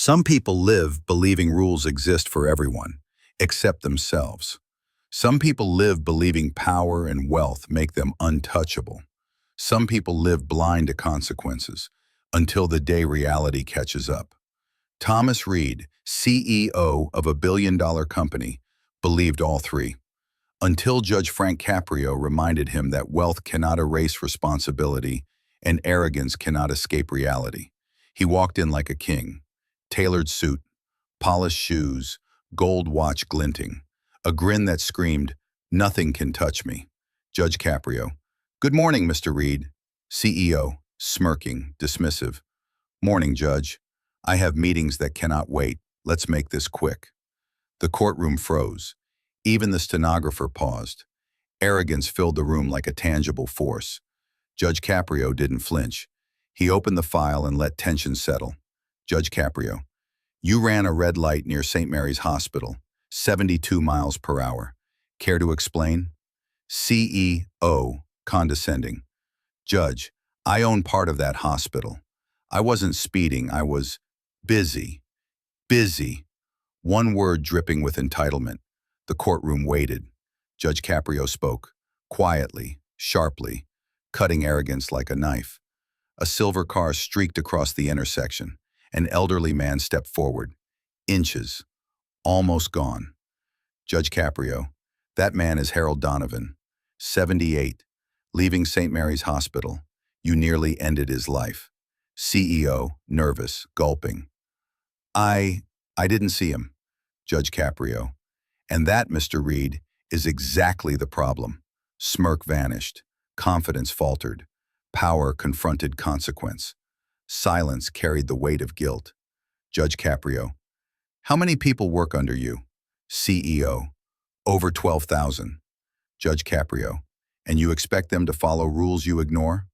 Some people live believing rules exist for everyone, except themselves. Some people live believing power and wealth make them untouchable. Some people live blind to consequences until the day reality catches up. Thomas Reed, CEO of a billion-dollar company, believed all three, until Judge Frank Caprio reminded him that wealth cannot erase responsibility and arrogance cannot escape reality. He walked in like a king, tailored suit, polished shoes, gold watch glinting, a grin that screamed, "Nothing can touch me." Judge Caprio, "Good morning, Mr. Reed." CEO, smirking, dismissive, "Morning, Judge. I have meetings that cannot wait. Let's make this quick." The courtroom froze. Even the stenographer paused. Arrogance filled the room like a tangible force. Judge Caprio didn't flinch. He opened the file and let tension settle. Judge Caprio, "You ran a red light near St. Mary's Hospital, 72 miles per hour. Care to explain?" CEO, condescending, "Judge, I own part of that hospital. I wasn't speeding, I was busy." Busy. One word dripping with entitlement. The courtroom waited. Judge Caprio spoke, quietly, sharply, cutting arrogance like a knife. A silver car streaked across the intersection. An elderly man stepped forward. Inches. Almost gone. Judge Caprio, "That man is Harold Donovan, 78, leaving St. Mary's Hospital. You nearly ended his life." CEO, nervous, gulping. I didn't see him." Judge Caprio, "And that, Mr. Reed, is exactly the problem." Smirk vanished. Confidence faltered. Power confronted consequence. Silence carried the weight of guilt. Judge Caprio, "How many people work under you?" CEO, "Over 12,000. Judge Caprio, "And you expect them to follow rules you ignore?"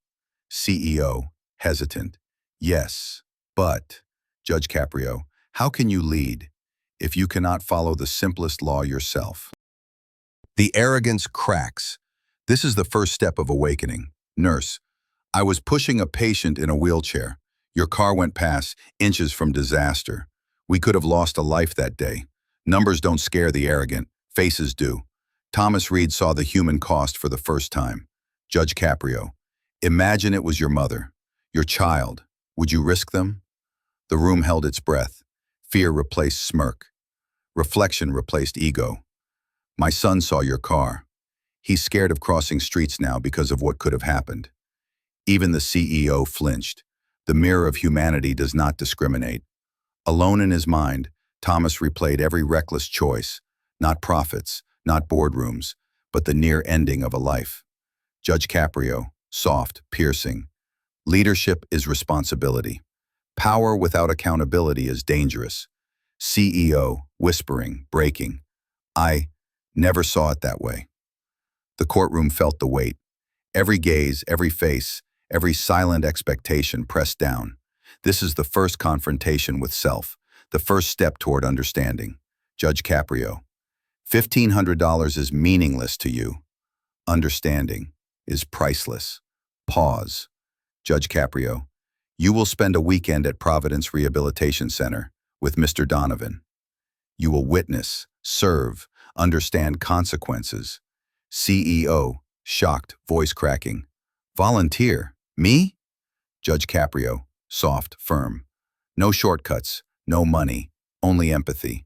CEO, hesitant, "Yes, but..." Judge Caprio, "How can you lead if you cannot follow the simplest law yourself?" The arrogance cracks. This is the first step of awakening. Nurse, "I was pushing a patient in a wheelchair. Your car went past, inches from disaster. We could have lost a life that day. Numbers don't scare the arrogant, faces do." Thomas Reed saw the human cost for the first time. Judge Caprio, "Imagine it was your mother, your child. Would you risk them?" The room held its breath. Fear replaced smirk. Reflection replaced ego. "My son saw your car. He's scared of crossing streets now because of what could have happened." Even the CEO flinched. The mirror of humanity does not discriminate. Alone in his mind, Thomas replayed every reckless choice, not profits, not boardrooms, but the near ending of a life. Judge Caprio, soft, piercing. "Leadership is responsibility. Power without accountability is dangerous." CEO, whispering, breaking, "I never saw it that way." The courtroom felt the weight. Every gaze, every face, every silent expectation pressed down. This is the first confrontation with self, the first step toward understanding. Judge Caprio, $1,500 is meaningless to you. Understanding is priceless. Pause. Judge Caprio, "You will spend a weekend at Providence Rehabilitation Center with Mr. Donovan. You will witness, serve, understand consequences." CEO, shocked, voice cracking, "Volunteer? Me?" Judge Caprio, soft, firm. "No shortcuts, no money, only empathy."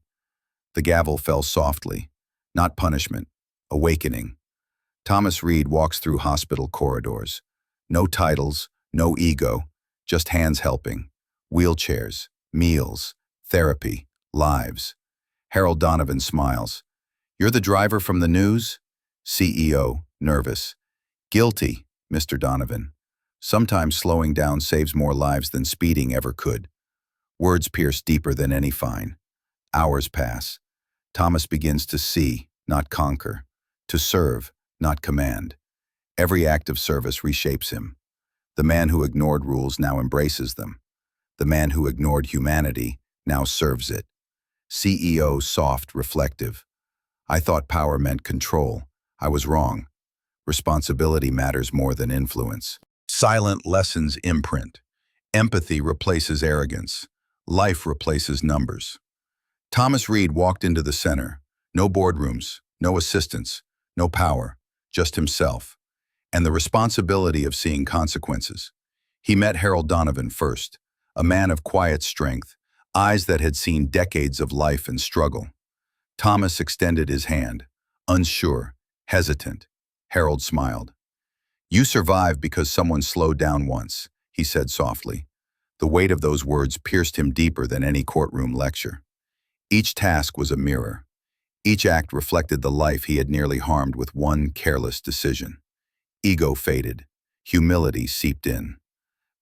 The gavel fell softly. Not punishment, awakening. Thomas Reed walks through hospital corridors. No titles, no ego, just hands helping. Wheelchairs, meals, therapy, lives. Harold Donovan smiles. "You're the driver from the news?" CEO, nervous. "Guilty, Mr. Donovan. Sometimes slowing down saves more lives than speeding ever could." Words pierce deeper than any fine. Hours pass. Thomas begins to see, not conquer, to serve, not command. Every act of service reshapes him. The man who ignored rules now embraces them. The man who ignored humanity now serves it. CEO, soft, reflective. "I thought power meant control. I was wrong. Responsibility matters more than influence." Silent lessons imprint. Empathy replaces arrogance. Life replaces numbers. Thomas Reed walked into the center. No boardrooms, no assistants, no power, just himself, and the responsibility of seeing consequences. He met Harold Donovan first, a man of quiet strength, eyes that had seen decades of life and struggle. Thomas extended his hand, unsure, hesitant. Harold smiled. "You survived because someone slowed down once," he said softly. The weight of those words pierced him deeper than any courtroom lecture. Each task was a mirror. Each act reflected the life he had nearly harmed with one careless decision. Ego faded. Humility seeped in.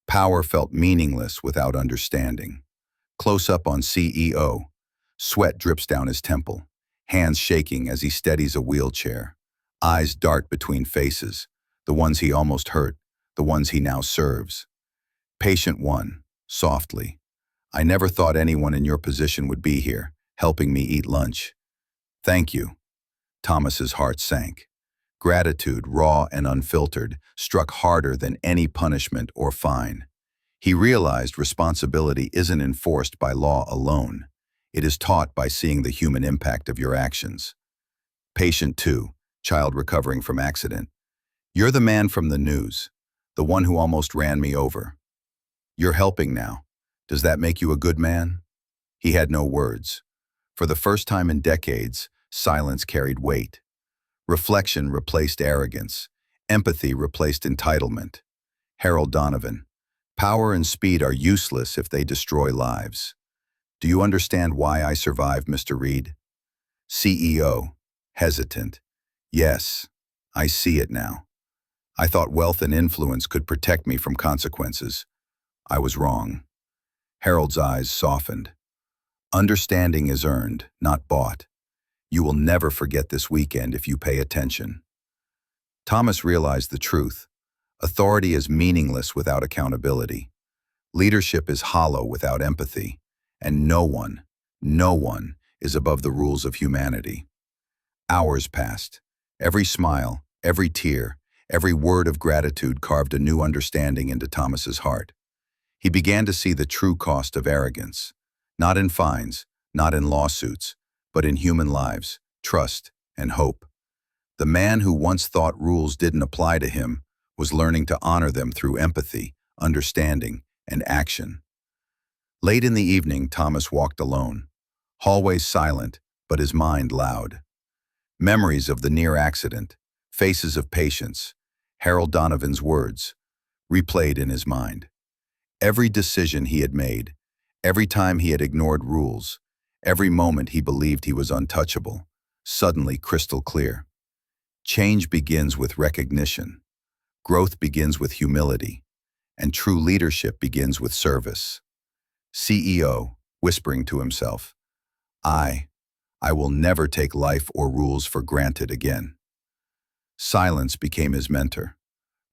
Power felt meaningless without understanding. Close up on CEO. Sweat drips down his temple, hands shaking as he steadies a wheelchair. Eyes dart between faces, the ones he almost hurt, the ones he now serves. Patient one, softly. "I never thought anyone in your position would be here, helping me eat lunch." "Thank you." Thomas's heart sank. Gratitude, raw and unfiltered, struck harder than any punishment or fine. He realized responsibility isn't enforced by law alone. It is taught by seeing the human impact of your actions. Patient 2, child recovering from accident. "You're the man from the news, the one who almost ran me over. You're helping now. Does that make you a good man?" He had no words. For the first time in decades, silence carried weight. Reflection replaced arrogance. Empathy replaced entitlement. Harold Donovan. "Power and speed are useless if they destroy lives. Do you understand why I survived, Mr. Reed?" CEO. Hesitant. "Yes, I see it now. I thought wealth and influence could protect me from consequences. I was wrong." Harold's eyes softened. "Understanding is earned, not bought. You will never forget this weekend if you pay attention." Thomas realized the truth. Authority is meaningless without accountability. Leadership is hollow without empathy. And no one is above the rules of humanity. Hours passed. Every smile, every tear, every word of gratitude carved a new understanding into Thomas's heart. He began to see the true cost of arrogance. Not in fines, not in lawsuits, but in human lives, trust, and hope. The man who once thought rules didn't apply to him was learning to honor them through empathy, understanding, and action. Late in the evening, Thomas walked alone. Hallways silent, but his mind loud. Memories of the near accident, faces of patience, Harold Donovan's words, replayed in his mind. Every decision he had made, every time he had ignored rules, every moment he believed he was untouchable, suddenly crystal clear. Change begins with recognition. Growth begins with humility. And true leadership begins with service. CEO, whispering to himself, I will never take life or rules for granted again." Silence became his mentor.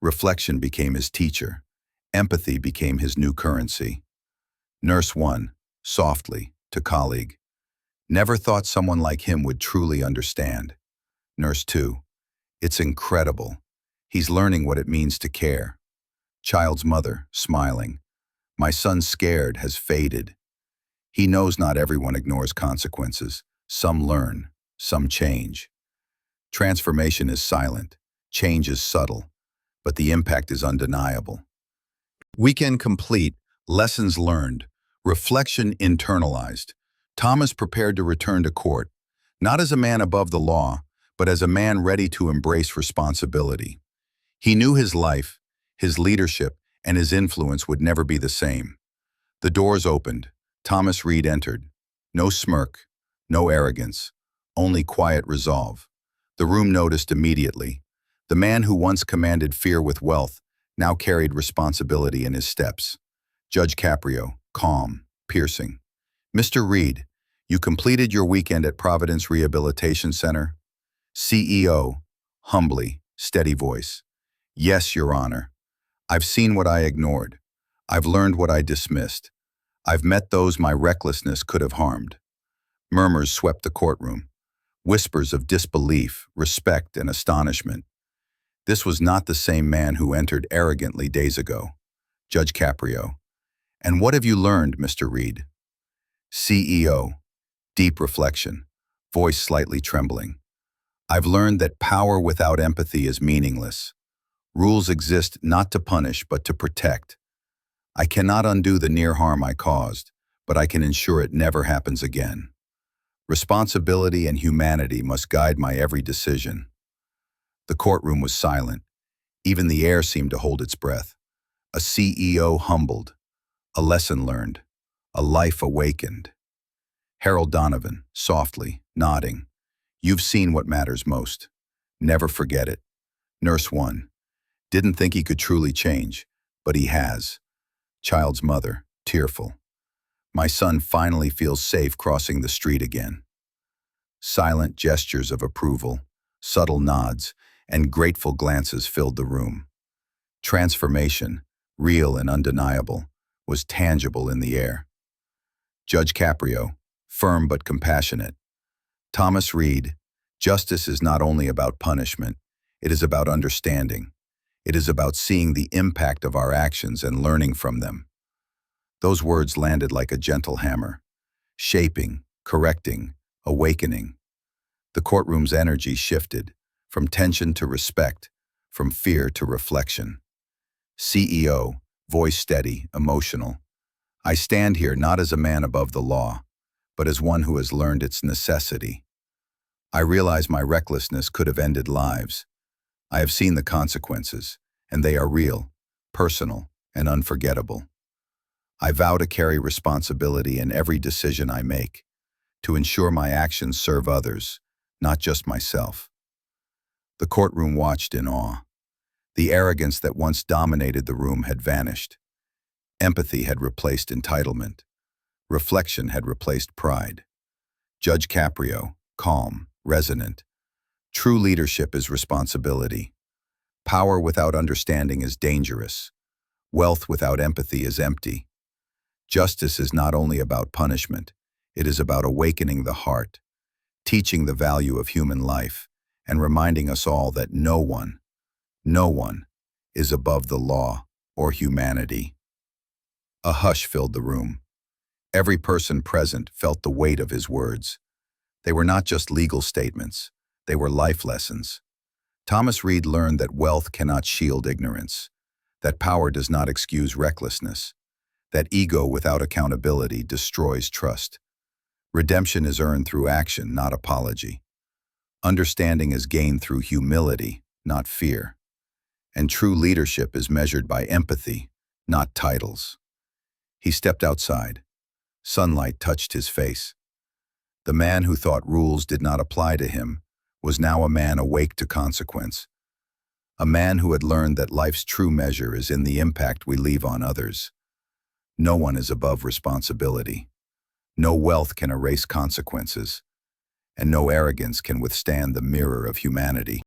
Reflection became his teacher. Empathy became his new currency. Nurse 1, softly, to colleague. "Never thought someone like him would truly understand." Nurse 2, "It's incredible. He's learning what it means to care." Child's mother, smiling. "My son's scared has faded. He knows not everyone ignores consequences. Some learn, some change." Transformation is silent. Change is subtle. But the impact is undeniable. Weekend complete, lessons learned, reflection internalized. Thomas prepared to return to court, not as a man above the law, but as a man ready to embrace responsibility. He knew his life, his leadership, and his influence would never be the same. The doors opened. Thomas Reed entered. No smirk, no arrogance, only quiet resolve. The room noticed immediately. The man who once commanded fear with wealth now carried responsibility in his steps. Judge Caprio, calm, piercing. "Mr. Reed, you completed your weekend at Providence Rehabilitation Center?" CEO, humbly, steady voice. "Yes, Your Honor. I've seen what I ignored. I've learned what I dismissed. I've met those my recklessness could have harmed." Murmurs swept the courtroom. Whispers of disbelief, respect, and astonishment. This was not the same man who entered arrogantly days ago. Judge Caprio. "And what have you learned, Mr. Reed?" CEO, deep reflection, voice slightly trembling. I've learned that power without empathy is meaningless. Rules exist not to punish, but to protect. I cannot undo the near harm I caused, but I can ensure it never happens again. Responsibility and humanity must guide my every decision. The courtroom was silent. Even the air seemed to hold its breath. A CEO humbled, a lesson learned, a life awakened. Harold Donovan, softly, nodding. You've seen what matters most. Never forget it. Nurse 1. Didn't think he could truly change, but he has. Child's mother, tearful. My son finally feels safe crossing the street again. Silent gestures of approval, subtle nods, and grateful glances filled the room. Transformation, real and undeniable, was tangible in the air. Judge Caprio, firm but compassionate. Thomas Reed, justice is not only about punishment, it is about understanding. It is about seeing the impact of our actions and learning from them. Those words landed like a gentle hammer, shaping, correcting, awakening. The courtroom's energy shifted, from tension to respect, from fear to reflection. CEO, voice steady, emotional. I stand here not as a man above the law, but as one who has learned its necessity. I realize my recklessness could have ended lives. I have seen the consequences, and they are real, personal, and unforgettable. I vow to carry responsibility in every decision I make, to ensure my actions serve others, not just myself. The courtroom watched in awe. The arrogance that once dominated the room had vanished. Empathy had replaced entitlement. Reflection had replaced pride. Judge Caprio, calm, resonant. True leadership is responsibility. Power without understanding is dangerous. Wealth without empathy is empty. Justice is not only about punishment, it is about awakening the heart, teaching the value of human life, and reminding us all that no one is above the law or humanity. A hush filled the room. Every person present felt the weight of his words. They were not just legal statements, they were life lessons. Thomas Reed learned that wealth cannot shield ignorance, that power does not excuse recklessness, that ego without accountability destroys trust. Redemption is earned through action, not apology. Understanding is gained through humility, not fear. And true leadership is measured by empathy, not titles. He stepped outside. Sunlight touched his face. The man who thought rules did not apply to him was now a man awake to consequence. A man who had learned that life's true measure is in the impact we leave on others. No one is above responsibility. No wealth can erase consequences, and no arrogance can withstand the mirror of humanity.